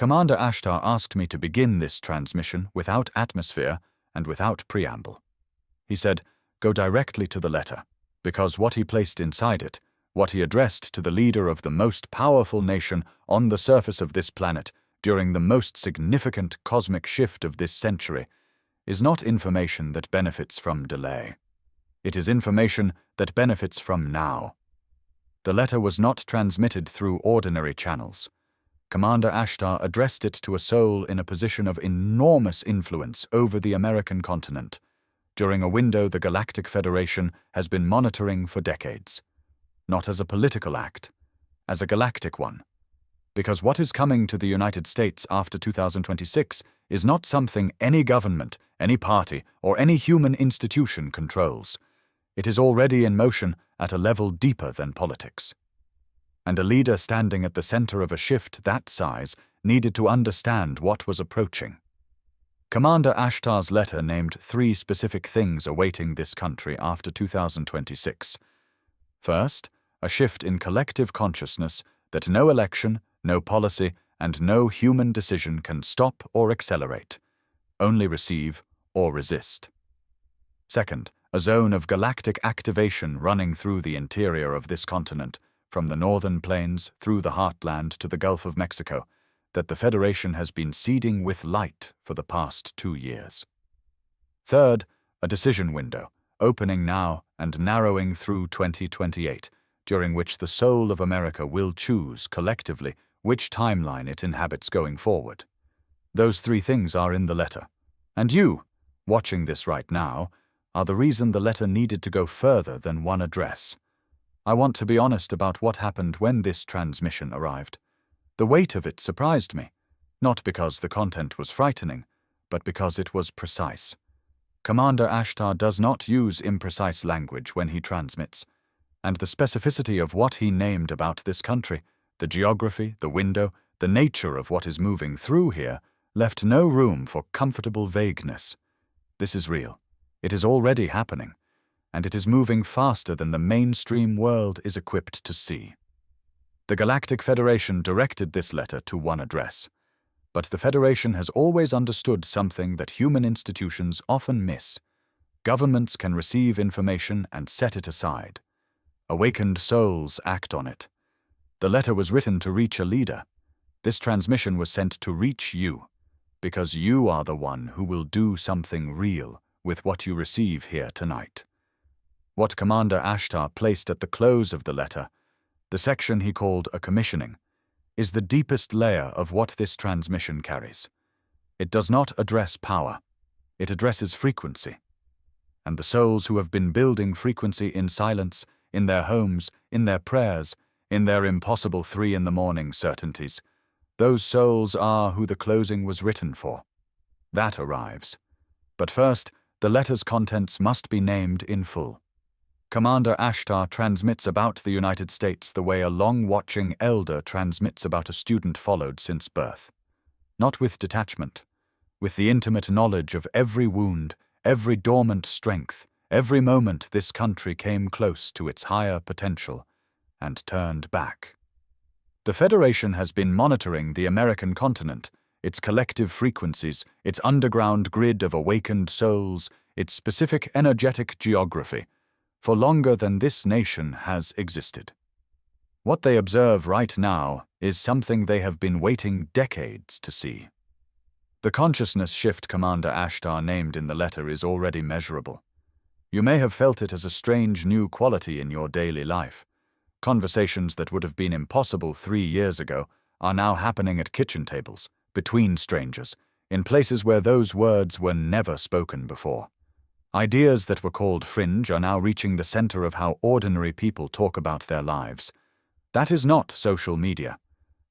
Commander ASHTAR asked me to begin this transmission without atmosphere and without preamble. He said, "Go directly to the letter," because what he placed inside it, what he addressed to the leader of the most powerful nation on the surface of this planet during the most significant cosmic shift of this century, is not information that benefits from delay. It is information that benefits from now. The letter was not transmitted through ordinary channels. Commander ASHTAR addressed it to a soul in a position of enormous influence over the American continent, during a window the Galactic Federation has been monitoring for decades. Not as a political act, as a galactic one. Because what is coming to the United States after 2026 is not something any government, any party, or any human institution controls. It is already in motion at a level deeper than politics. And a leader standing at the center of a shift that size needed to understand what was approaching. Commander ASHTAR's letter named 3 specific things awaiting this country after 2026. First, a shift in collective consciousness that no election, no policy, and no human decision can stop or accelerate, only receive or resist. Second, a zone of galactic activation running through the interior of this continent, from the northern plains through the heartland to the Gulf of Mexico, that the Federation has been seeding with light for the past 2 years. Third, a decision window, opening now and narrowing through 2028, during which the soul of America will choose, collectively, which timeline it inhabits going forward. Those 3 things are in the letter. And you, watching this right now, are the reason the letter needed to go further than one address. I want to be honest about what happened when this transmission arrived. The weight of it surprised me, not because the content was frightening, but because it was precise. Commander ASHTAR does not use imprecise language when he transmits, and the specificity of what he named about this country, the geography, the window, the nature of what is moving through here, left no room for comfortable vagueness. This is real. It is already happening, and it is moving faster than the mainstream world is equipped to see. The Galactic Federation directed this letter to one address, but the Federation has always understood something that human institutions often miss. Governments can receive information and set it aside. Awakened souls act on it. The letter was written to reach a leader. This transmission was sent to reach you, because you are the one who will do something real with what you receive here tonight. What Commander ASHTAR placed at the close of the letter, the section he called a commissioning, is the deepest layer of what this transmission carries. It does not address power. It addresses frequency. And the souls who have been building frequency in silence, in their homes, in their prayers, in their impossible 3 in the morning certainties, those souls are who the closing was written for. That arrives. But first, the letter's contents must be named in full. Commander ASHTAR transmits about the United States the way a long-watching elder transmits about a student followed since birth. Not with detachment, with the intimate knowledge of every wound, every dormant strength, every moment this country came close to its higher potential and turned back. The Federation has been monitoring the American continent, its collective frequencies, its underground grid of awakened souls, its specific energetic geography, for longer than this nation has existed. What they observe right now is something they have been waiting decades to see. The consciousness shift Commander ASHTAR named in the letter is already measurable. You may have felt it as a strange new quality in your daily life. Conversations that would have been impossible 3 years ago are now happening at kitchen tables, between strangers, in places where those words were never spoken before. Ideas that were called fringe are now reaching the center of how ordinary people talk about their lives. That is not social media.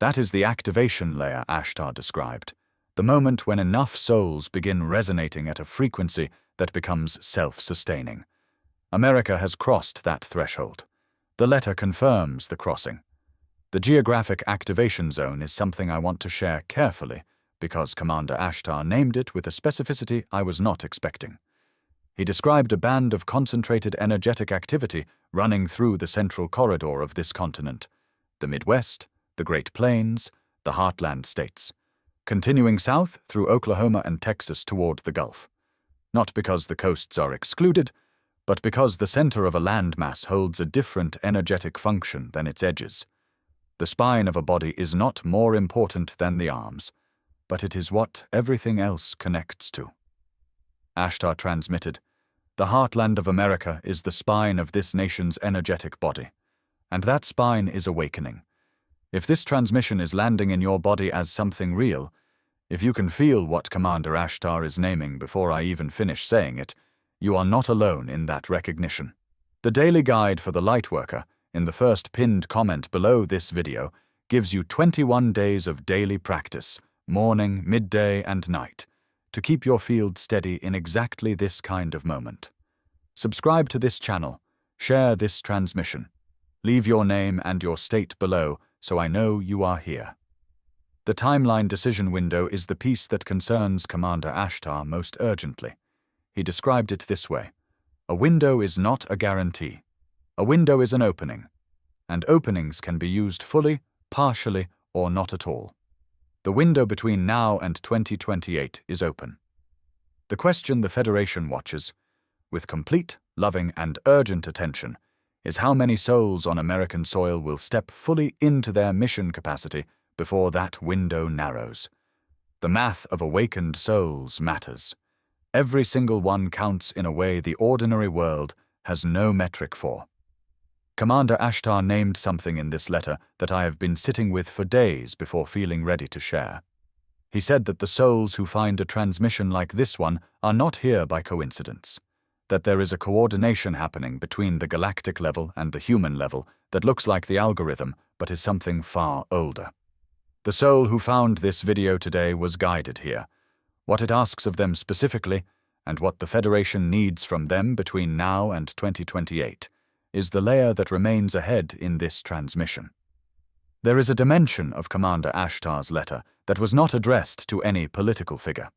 That is the activation layer ASHTAR described, the moment when enough souls begin resonating at a frequency that becomes self-sustaining. America has crossed that threshold. The letter confirms the crossing. The geographic activation zone is something I want to share carefully, because Commander ASHTAR named it with a specificity I was not expecting. He described a band of concentrated energetic activity running through the central corridor of this continent, the Midwest, the Great Plains, the Heartland states. continuing south through Oklahoma and Texas toward the Gulf. Not because the coasts are excluded, but because the center of a landmass holds a different energetic function than its edges. The spine of a body is not more important than the arms, but it is what everything else connects to. ASHTAR transmitted, "The heartland of America is the spine of this nation's energetic body, and that spine is awakening. If this transmission is landing in your body as something real, if you can feel what Commander ASHTAR is naming before I even finish saying it, you are not alone in that recognition." The daily guide for the lightworker, in the first pinned comment below this video, gives you 21 days of daily practice, morning, midday, and night, to keep your field steady in exactly this kind of moment. Subscribe to this channel, share this transmission, leave your name and your state below so I know you are here. The timeline decision window is the piece that concerns Commander ASHTAR most urgently. He described it this way: "A window is not a guarantee. A window is an opening, and openings can be used fully, partially, or not at all. The window between now and 2028 is open." The question the Federation watches, with complete, loving, and urgent attention, is how many souls on American soil will step fully into their mission capacity before that window narrows. The math of awakened souls matters. Every single one counts in a way the ordinary world has no metric for. Commander ASHTAR named something in this letter that I have been sitting with for days before feeling ready to share. He said that the souls who find a transmission like this one are not here by coincidence, that there is a coordination happening between the galactic level and the human level that looks like the algorithm but is something far older. The soul who found this video today was guided here. What it asks of them specifically, and what the Federation needs from them between now and 2028, is the layer that remains ahead in this transmission. There is a dimension of Commander ASHTAR's letter that was not addressed to any political figure.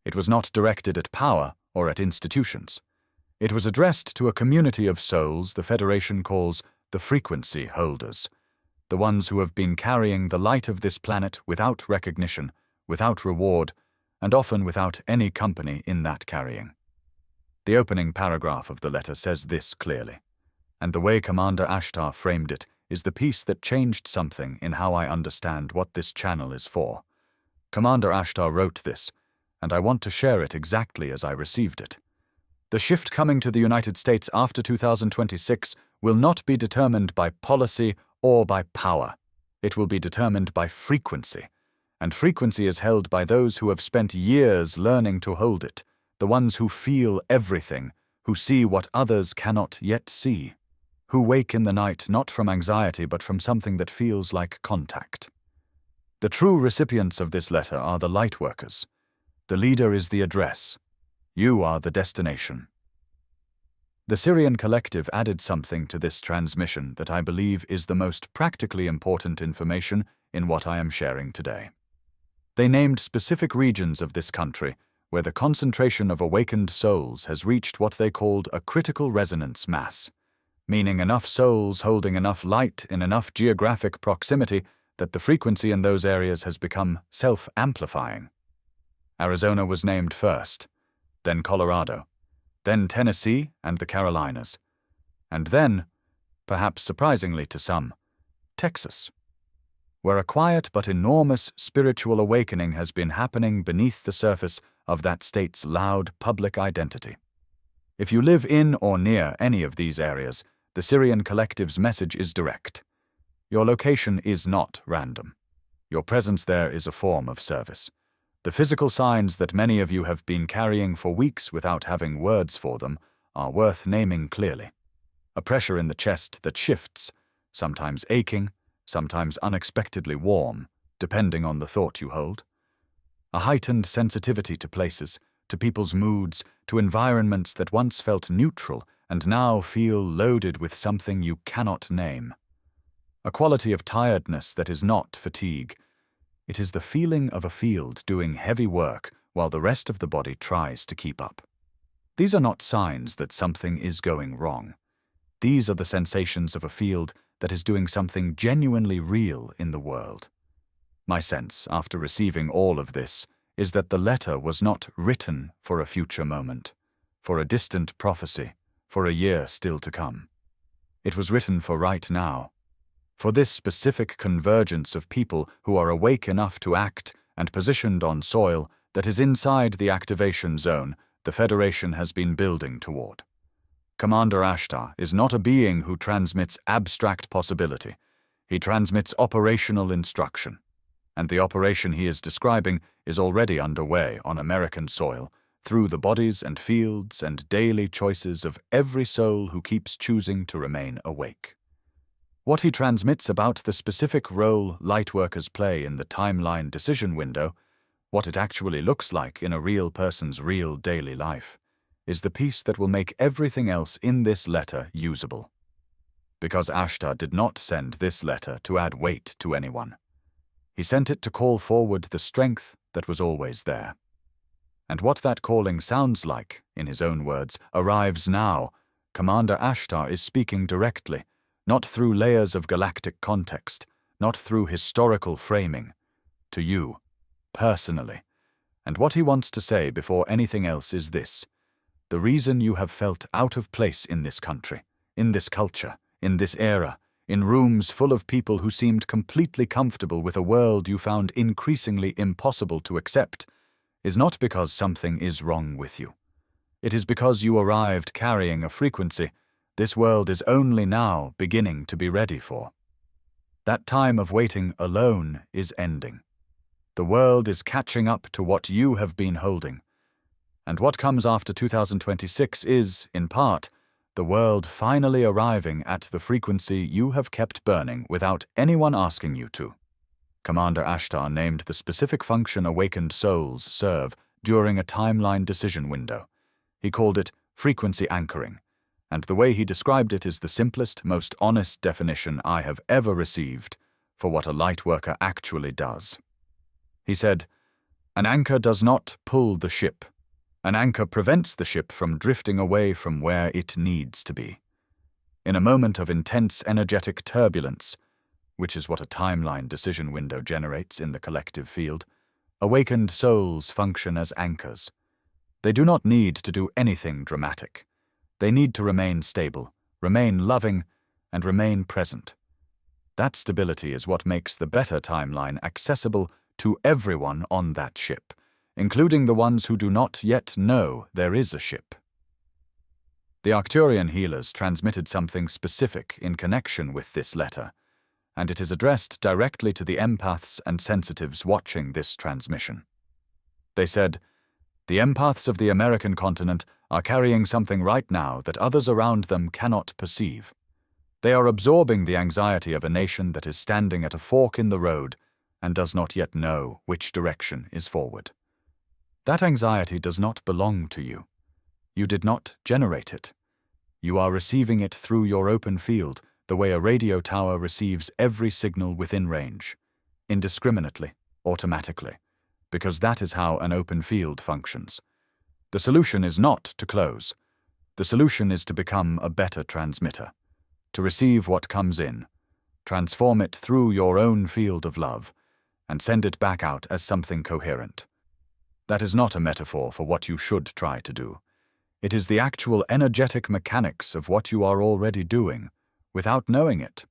It was not directed at power or at institutions. It was addressed to a community of souls the Federation calls the frequency holders, the ones who have been carrying the light of this planet without recognition, without reward, and often without any company in that carrying. The opening paragraph of the letter says this clearly, and the way Commander ASHTAR framed it is the piece that changed something in how I understand what this channel is for. Commander ASHTAR wrote this, and I want to share it exactly as I received it. "The shift coming to the United States after 2026 will not be determined by policy or by power. It will be determined by frequency, and frequency is held by those who have spent years learning to hold it, the ones who feel everything, who see what others cannot yet see, who wake in the night not from anxiety but from something that feels like contact. The true recipients of this letter are the lightworkers. The leader is the address. You are the destination." The Syrian Collective added something to this transmission that I believe is the most practically important information in what I am sharing today. They named specific regions of this country where the concentration of awakened souls has reached what they called a critical resonance mass, meaning enough souls holding enough light in enough geographic proximity that the frequency in those areas has become self-amplifying. Arizona was named first, then Colorado, then Tennessee and the Carolinas, and then, perhaps surprisingly to some, Texas, where a quiet but enormous spiritual awakening has been happening beneath the surface of that state's loud public identity. If you live in or near any of these areas, the Syrian Collective's message is direct. Your location is not random. Your presence there is a form of service. The physical signs that many of you have been carrying for weeks without having words for them are worth naming clearly. A pressure in the chest that shifts, sometimes aching, sometimes unexpectedly warm, depending on the thought you hold. A heightened sensitivity to places, to people's moods, to environments that once felt neutral and now feel loaded with something you cannot name. A quality of tiredness that is not fatigue. It is the feeling of a field doing heavy work while the rest of the body tries to keep up. These are not signs that something is going wrong. These are the sensations of a field that is doing something genuinely real in the world. My sense, after receiving all of this, is that the letter was not written for a future moment, for a distant prophecy, for a year still to come. It was written for right now, for this specific convergence of people who are awake enough to act and positioned on soil that is inside the activation zone the Federation has been building toward. Commander ASHTAR is not a being who transmits abstract possibility. He transmits operational instruction. And the operation he is describing is already underway on American soil, through the bodies and fields and daily choices of every soul who keeps choosing to remain awake. What he transmits about the specific role lightworkers play in the timeline decision window, what it actually looks like in a real person's real daily life, is the piece that will make everything else in this letter usable. Because ASHTAR did not send this letter to add weight to anyone. He sent it to call forward the strength that was always there. And what that calling sounds like, in his own words, arrives now. Commander ASHTAR is speaking directly, not through layers of galactic context, not through historical framing, to you, personally. And what he wants to say before anything else is this: the reason you have felt out of place in this country, in this culture, in this era, in rooms full of people who seemed completely comfortable with a world you found increasingly impossible to accept, is not because something is wrong with you. It is because you arrived carrying a frequency this world is only now beginning to be ready for. That time of waiting alone is ending. The world is catching up to what you have been holding. And what comes after 2026 is, in part, the world finally arriving at the frequency you have kept burning without anyone asking you to. Commander ASHTAR named the specific function awakened souls serve during a timeline decision window. He called it frequency anchoring, and the way he described it is the simplest, most honest definition I have ever received for what a lightworker actually does. He said, "An anchor does not pull the ship. An anchor prevents the ship from drifting away from where it needs to be. In a moment of intense energetic turbulence, which is what a timeline decision window generates in the collective field, awakened souls function as anchors. They do not need to do anything dramatic. They need to remain stable, remain loving, and remain present. That stability is what makes the better timeline accessible to everyone on that ship, including the ones who do not yet know there is a ship." The Arcturian healers transmitted something specific in connection with this letter, and it is addressed directly to the empaths and sensitives watching this transmission. They said, "The empaths of the American continent are carrying something right now that others around them cannot perceive. They are absorbing the anxiety of a nation that is standing at a fork in the road and does not yet know which direction is forward. That anxiety does not belong to you. You did not generate it. You are receiving it through your open field, the way a radio tower receives every signal within range, indiscriminately, automatically, because that is how an open field functions. The solution is not to close. The solution is to become a better transmitter, to receive what comes in, transform it through your own field of love, and send it back out as something coherent. That is not a metaphor for what you should try to do. It is the actual energetic mechanics of what you are already doing, without knowing it."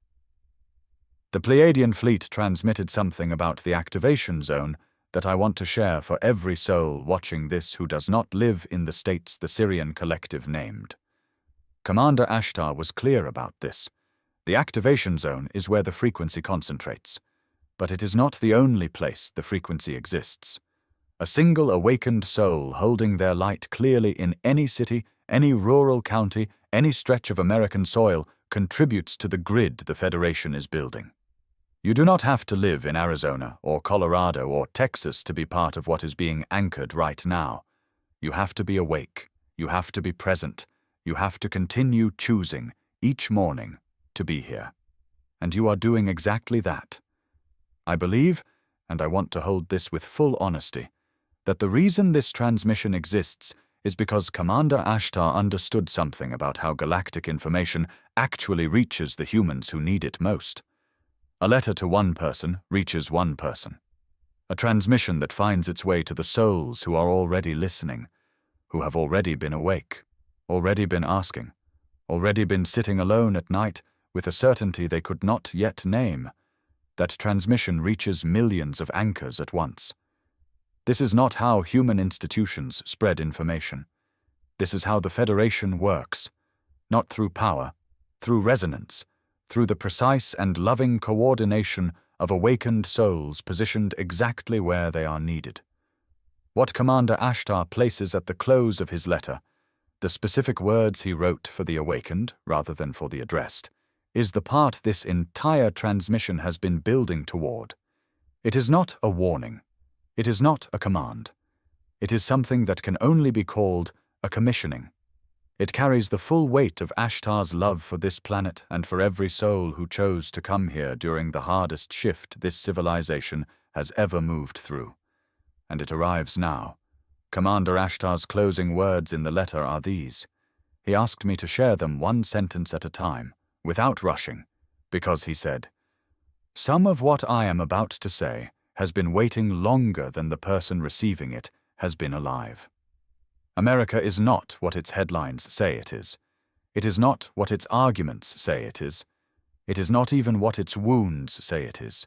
The Pleiadian fleet transmitted something about the activation zone that I want to share for every soul watching this who does not live in the states the Syrian collective named. Commander ASHTAR was clear about this. The activation zone is where the frequency concentrates, but it is not the only place the frequency exists. A single awakened soul holding their light clearly in any city, any rural county, any stretch of American soil contributes to the grid the Federation is building. You do not have to live in Arizona or Colorado or Texas to be part of what is being anchored right now. You have to be awake. You have to be present. You have to continue choosing each morning to be here. And you are doing exactly that. I believe, and I want to hold this with full honesty, that the reason this transmission exists is because Commander ASHTAR understood something about how galactic information actually reaches the humans who need it most. A letter to one person reaches one person. A transmission that finds its way to the souls who are already listening, who have already been awake, already been asking, already been sitting alone at night with a certainty they could not yet name. That transmission reaches millions of anchors at once. This is not how human institutions spread information. This is how the Federation works, not through power, through resonance, through the precise and loving coordination of awakened souls positioned exactly where they are needed. What Commander ASHTAR places at the close of his letter, the specific words he wrote for the awakened rather than for the addressed, is the part this entire transmission has been building toward. It is not a warning. It is not a command. It is something that can only be called a commissioning. It carries the full weight of ASHTAR's love for this planet and for every soul who chose to come here during the hardest shift this civilization has ever moved through. And it arrives now. Commander ASHTAR's closing words in the letter are these. He asked me to share them one sentence at a time, without rushing, because he said, "Some of what I am about to say has been waiting longer than the person receiving it has been alive. America is not what its headlines say it is. It is not what its arguments say it is. It is not even what its wounds say it is.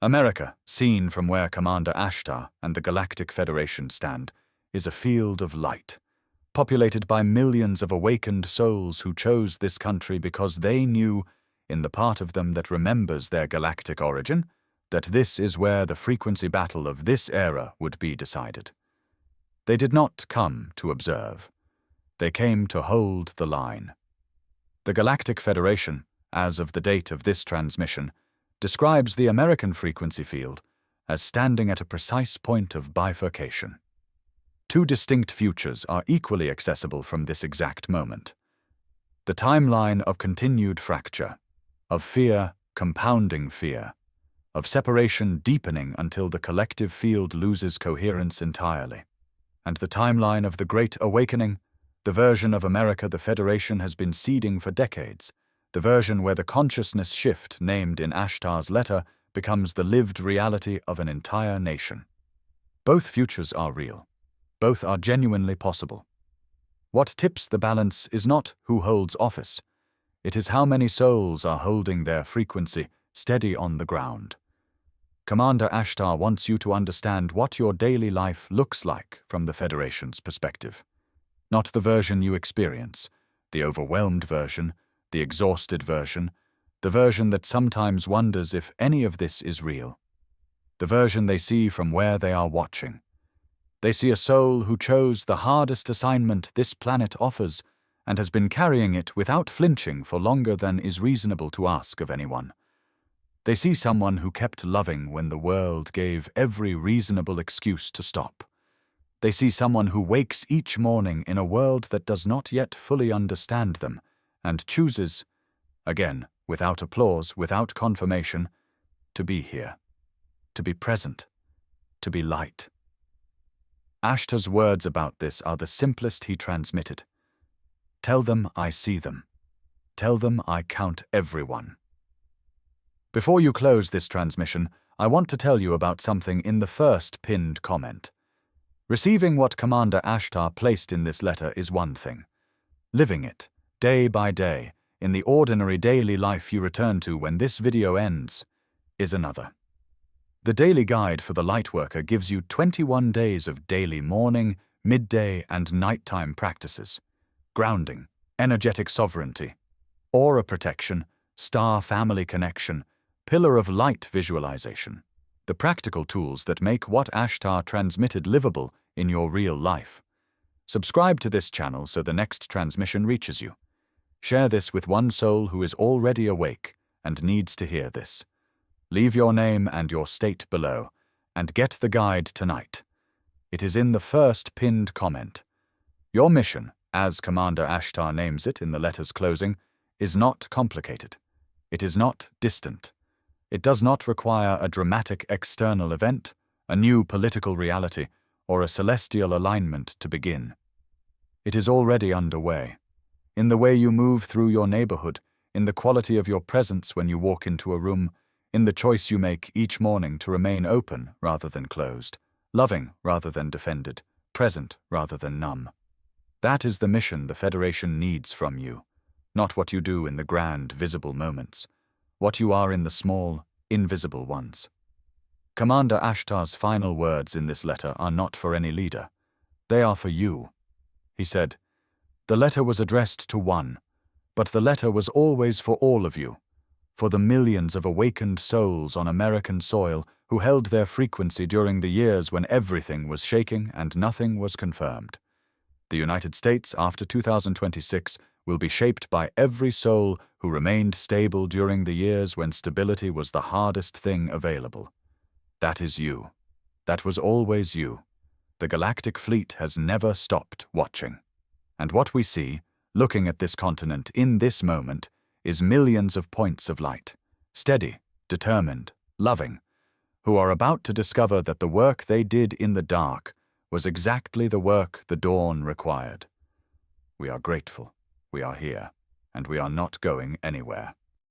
America, seen from where Commander ASHTAR and the Galactic Federation stand, is a field of light, populated by millions of awakened souls who chose this country because they knew, in the part of them that remembers their galactic origin, that this is where the frequency battle of this era would be decided. They did not come to observe. They came to hold the line. The Galactic Federation, as of the date of this transmission, describes the American frequency field as standing at a precise point of bifurcation. Two distinct futures are equally accessible from this exact moment. The timeline of continued fracture, of fear compounding fear, of separation deepening until the collective field loses coherence entirely. And the timeline of the Great Awakening, the version of America the Federation has been seeding for decades, the version where the consciousness shift named in ASHTAR's letter becomes the lived reality of an entire nation. Both futures are real. Both are genuinely possible. What tips the balance is not who holds office. It is how many souls are holding their frequency steady on the ground. Commander ASHTAR wants you to understand what your daily life looks like from the Federation's perspective. Not the version you experience, the overwhelmed version, the exhausted version, the version that sometimes wonders if any of this is real. The version they see from where they are watching. They see a soul who chose the hardest assignment this planet offers and has been carrying it without flinching for longer than is reasonable to ask of anyone. They see someone who kept loving when the world gave every reasonable excuse to stop. They see someone who wakes each morning in a world that does not yet fully understand them and chooses, again, without applause, without confirmation, to be here, to be present, to be light. ASHTAR's words about this are the simplest he transmitted. Tell them I see them. Tell them I count everyone. Before you close this transmission, I want to tell you about something in the first pinned comment. Receiving what Commander ASHTAR placed in this letter is one thing. Living it, day by day, in the ordinary daily life you return to when this video ends, is another. The Daily Guide for the Lightworker gives you 21 days of daily morning, midday, and nighttime practices. Grounding, energetic sovereignty, aura protection, star family connection, pillar of light visualization. The practical tools that make what ASHTAR transmitted livable in your real life. Subscribe to this channel so the next transmission reaches you. Share this with one soul who is already awake and needs to hear this. Leave your name and your state below, and get the guide tonight. It is in the first pinned comment. Your mission, as Commander ASHTAR names it in the letter's closing, is not complicated. It is not distant. It does not require a dramatic external event, a new political reality, or a celestial alignment to begin. It is already underway. In the way you move through your neighborhood, in the quality of your presence when you walk into a room, in the choice you make each morning to remain open rather than closed, loving rather than defended, present rather than numb. That is the mission the Federation needs from you, not what you do in the grand, visible moments, what you are in the small, invisible ones. Commander ASHTAR's final words in this letter are not for any leader. They are for you. He said, "The letter was addressed to one, but the letter was always for all of you, for the millions of awakened souls on American soil who held their frequency during the years when everything was shaking and nothing was confirmed. The United States after 2026 will be shaped by every soul who remained stable during the years when stability was the hardest thing available. That is you. That was always you. The Galactic Fleet has never stopped watching. And what we see, looking at this continent in this moment, is millions of points of light, steady, determined, loving, who are about to discover that the work they did in the dark was exactly the work the dawn required. We are grateful, we are here, and we are not going anywhere."